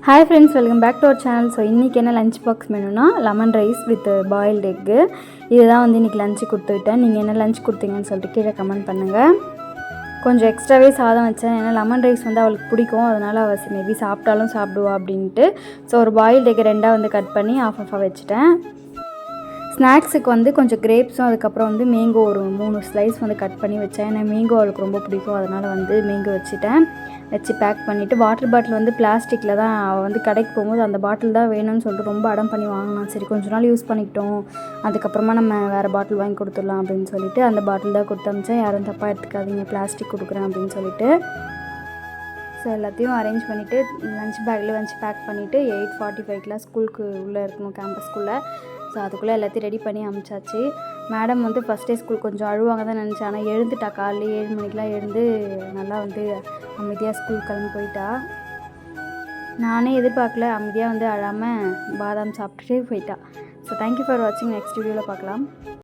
Hi friends, welcome back to our channel. So இன்றைக்கி என்ன lunch box மெனுனா lemon rice with boiled egg. இதுதான் வந்து இன்றைக்கி லஞ்சு கொடுத்துவிட்டேன். நீங்கள் என்ன லஞ்ச் கொடுத்தீங்கன்னு சொல்லிட்டு கீழே கமெண்ட் பண்ணுங்கள். கொஞ்சம் எக்ஸ்ட்ராவே சாதம் வச்சேன், ஏன்னா லெமன் ரைஸ் வந்து அவளுக்கு பிடிக்கும். அதனால் அவள் மேபி சாப்பிட்டாலும் சாப்பிடுவா அப்படின்ட்டு. ஸோ ஒரு பாயில்டு எக்கு ரெண்டாக வந்து கட் பண்ணி ஆஃபாக வச்சுட்டேன். ஸ்நாக்ஸுக்கு வந்து கொஞ்சம் கிரேப்ஸும் அதுக்கப்புறம் வந்து மேங்கோ ஒரு 3 ஸ்லைஸ் வந்து கட் பண்ணி வச்சேன். ஏன்னா மேங்கோ அவளுக்கு ரொம்ப பிடிக்கும். அதனால் வந்து மேங்கோ வச்சு பேக் பண்ணிவிட்டு, வாட்டர் பாட்டில் வந்து பிளாஸ்டிக்கில் தான் அவள் வந்து கடைக்கு போகும்போது அந்த பாட்டில் தான் வேணும்னு சொல்லிட்டு ரொம்ப அடம் பண்ணி வாங்கினான். சரி கொஞ்ச நாள் யூஸ் பண்ணிக்கிட்டோம், அதுக்கப்புறமா நம்ம வேறு பாட்டில் வாங்கி கொடுத்துடலாம் அப்படின்னு சொல்லிட்டு அந்த பாட்டில் தான் கொடுத்து அமிச்சேன். யாரும் தப்பாக எடுத்துக்காதீங்க, பிளாஸ்டிக் கொடுக்குறேன் அப்படின்னு சொல்லிட்டு. ஸோ எல்லாத்தையும் அரேஞ்ச் பண்ணிவிட்டு லஞ்ச் பேக்கில் வச்சு பேக் பண்ணிவிட்டு 8:45 ஸ்கூலுக்கு உள்ளே இருக்கணும், கேம்பஸ்குள்ளே. ஸோ அதுக்குள்ளே எல்லாத்தையும் ரெடி பண்ணி அமிச்சாச்சு. மேடம் வந்து ஃபஸ்ட் டே ஸ்கூல் கொஞ்சம் அழுவாங்க தான் நினச்சேன். ஆனால் எழுந்துட்டா, காலையில் 7 மணிக்கெலாம் எழுந்து நல்லா வந்து அமைதியாக ஸ்கூல் கிளம்பி போயிட்டா. நானே எதிர்பார்க்கல, அமைதியாக வந்து அழாமல் பாதாம் சாப்பிட்டுட்டு போயிட்டா. ஸோ தேங்க்யூ ஃபார் வாட்சிங். நெக்ஸ்ட் வீடியோவில் பார்க்கலாம்.